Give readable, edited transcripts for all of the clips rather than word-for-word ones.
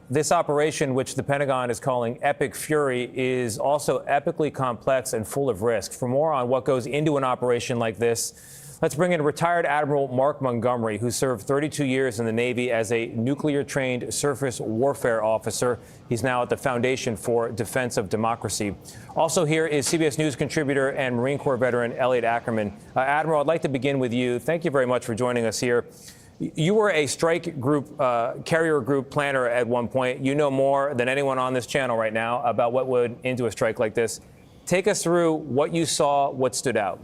This operation, which the Pentagon is calling Epic Fury, is also epically complex and full of risk. For more on what goes into an operation like this, let's bring in retired Admiral Mark Montgomery, who served 32 years in the Navy as a nuclear-trained surface warfare officer. He's now at the Foundation for Defense of Democracy. Also here is CBS News contributor and Marine Corps veteran Elliot Ackerman. Admiral, I'd like to begin with you. Thank you very much for joining us here. You were a strike group, carrier group planner at one point. You know more than anyone on this channel right now about what went into a strike like this. Take us through what you saw, what stood out.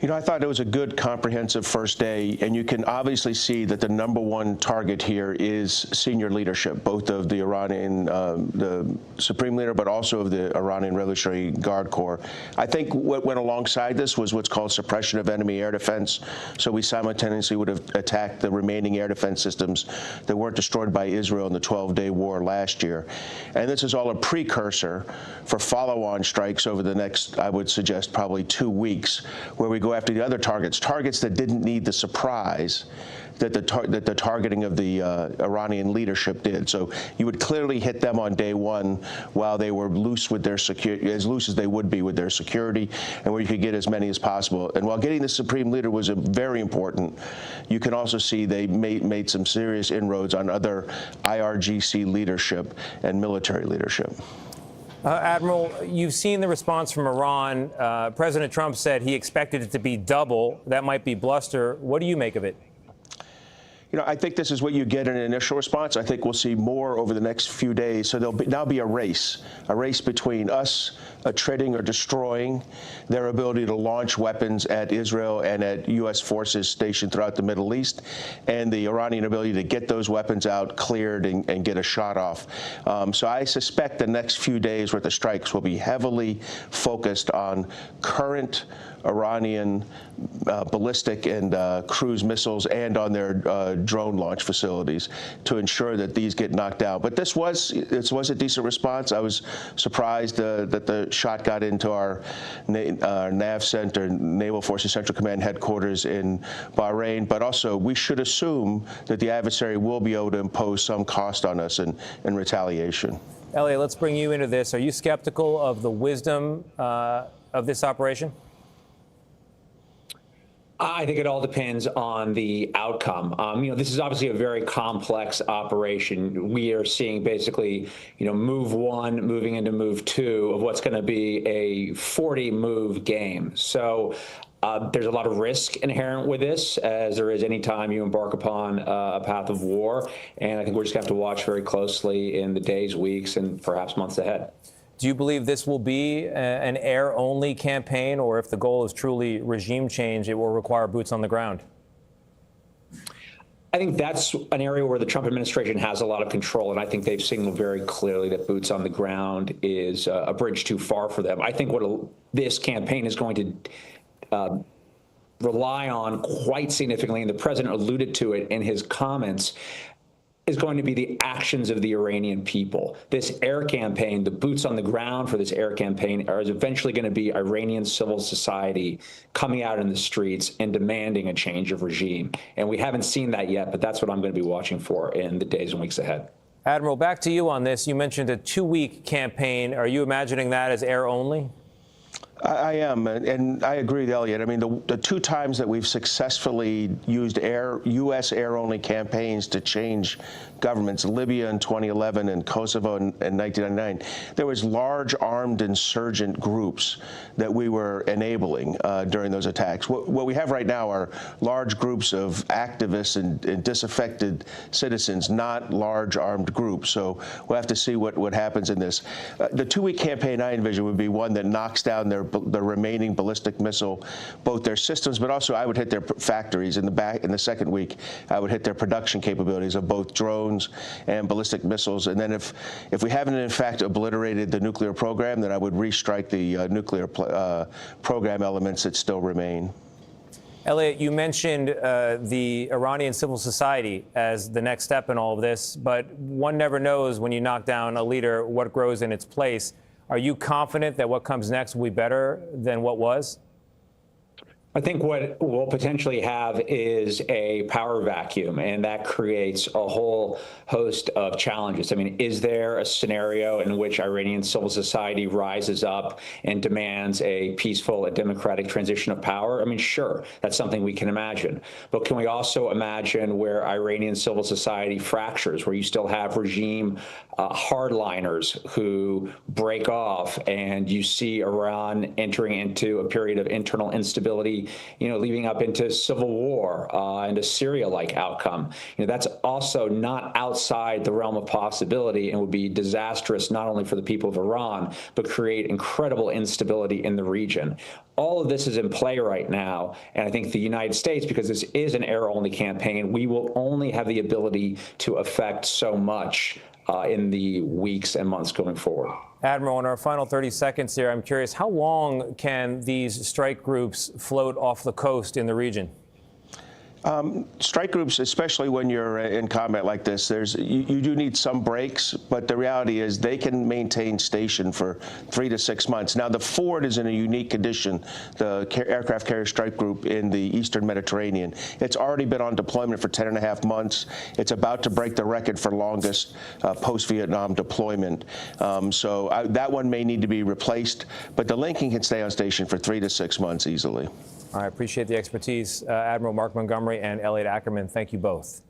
You know, I thought it was a good, comprehensive first day, and you can obviously see that the #1 target here is senior leadership, both of the Iranian, the Supreme Leader, but also of the Iranian Revolutionary Guard Corps. I think what went alongside this was what's called suppression of enemy air defense. So we simultaneously would have attacked the remaining air defense systems that weren't destroyed by Israel in the 12-day war last year. And this is all a precursor for follow-on strikes over the next, I would suggest, probably 2 weeks, where we go after the other targets that didn't need the surprise that the targeting of the Iranian leadership did. So you would clearly hit them on day one while they were loose with their security, as loose as they would be with their security, and where you could get as many as possible. And while getting the Supreme Leader was very important, you can also see they made some serious inroads on other IRGC leadership and military leadership. Admiral, you've seen the response from Iran. President Trump said he expected it to be double. That might be bluster. What do you make of it? You know, I think this is what you get in an initial response. I think we'll see more over the next few days. So there'll now be a race between us treading or destroying their ability to launch weapons at Israel and at U.S. forces stationed throughout the Middle East, and the Iranian ability to get those weapons out, cleared, and get a shot off. So I suspect the next few days worth of strikes will be heavily focused on current Iranian ballistic and cruise missiles and on their drone launch facilities to ensure that these get knocked down. But this was a decent response. I was surprised that the shot got into our NAV Center, Naval Forces Central Command headquarters in Bahrain. But also, we should assume that the adversary will be able to impose some cost on us in retaliation. Elliot, let's bring you into this. Are you skeptical of the wisdom of this operation? I think it all depends on the outcome. You know, this is obviously a very complex operation. We are seeing basically, you know, move one moving into move two of what's going to be a 40-move game. So there's a lot of risk inherent with this, as there is any time you embark upon a path of war. And I think we're just going to have to watch very closely in the days, weeks, and perhaps months ahead. Do you believe this will be an air-only campaign, or if the goal is truly regime change, it will require boots on the ground? I think that's an area where the Trump administration has a lot of control, and I think they've signaled very clearly that boots on the ground is a bridge too far for them. I think what this campaign is going to rely on quite significantly, and the president alluded to it in his comments, is going to be the actions of the Iranian people. This air campaign, the boots on the ground for this air campaign, is eventually going to be Iranian civil society coming out in the streets and demanding a change of regime. And we haven't seen that yet, but that's what I'm going to be watching for in the days and weeks ahead. Admiral, back to you on this. You mentioned a 2-week campaign. Are you imagining that as air only? I am, and I agree with Elliot. I mean, the 2 times that we've successfully used U.S. air-only campaigns to change governments, Libya in 2011 and Kosovo in 1999, there was large armed insurgent groups that we were enabling during those attacks. What we have right now are large groups of activists and disaffected citizens, not large armed groups. So we'll have to see what happens in this. The 2-week campaign I envision would be one that knocks down their remaining ballistic missile, both their systems, but also I would hit their factories in the second week. I would hit their production capabilities of both drones and ballistic missiles. And then if we haven't in fact obliterated the nuclear program, then I would restrike the nuclear program elements that still remain. Elliot, you mentioned the Iranian civil society as the next step in all of this, but one never knows when you knock down a leader what grows in its place. Are you confident that what comes next will be better than what was? I think what we'll potentially have is a power vacuum, and that creates a whole host of challenges. I mean, is there a scenario in which Iranian civil society rises up and demands a peaceful and democratic transition of power? I mean, sure, that's something we can imagine. But can we also imagine where Iranian civil society fractures, where you still have regime hardliners who break off, and you see Iran entering into a period of internal instability, leading up into civil war and a Syria-like outcome? That's also not outside the realm of possibility and would be disastrous not only for the people of Iran, but create incredible instability in the region. All of this is in play right now, and I think the United States, because this is an air-only campaign, we will only have the ability to affect so much in the weeks and months going forward. Admiral, in our final 30 seconds here, I'm curious, how long can these strike groups float off the coast in the region? Strike groups, especially when you're in combat like this, you do need some breaks, but the reality is they can maintain station for 3 to 6 months. Now, the Ford is in a unique condition, the aircraft carrier strike group in the Eastern Mediterranean. It's already been on deployment for 10.5 months. It's about to break the record for longest post-Vietnam deployment. So that one may need to be replaced, but the Lincoln can stay on station for 3 to 6 months easily. I appreciate the expertise. Admiral Mark Montgomery and Elliot Ackerman, thank you both.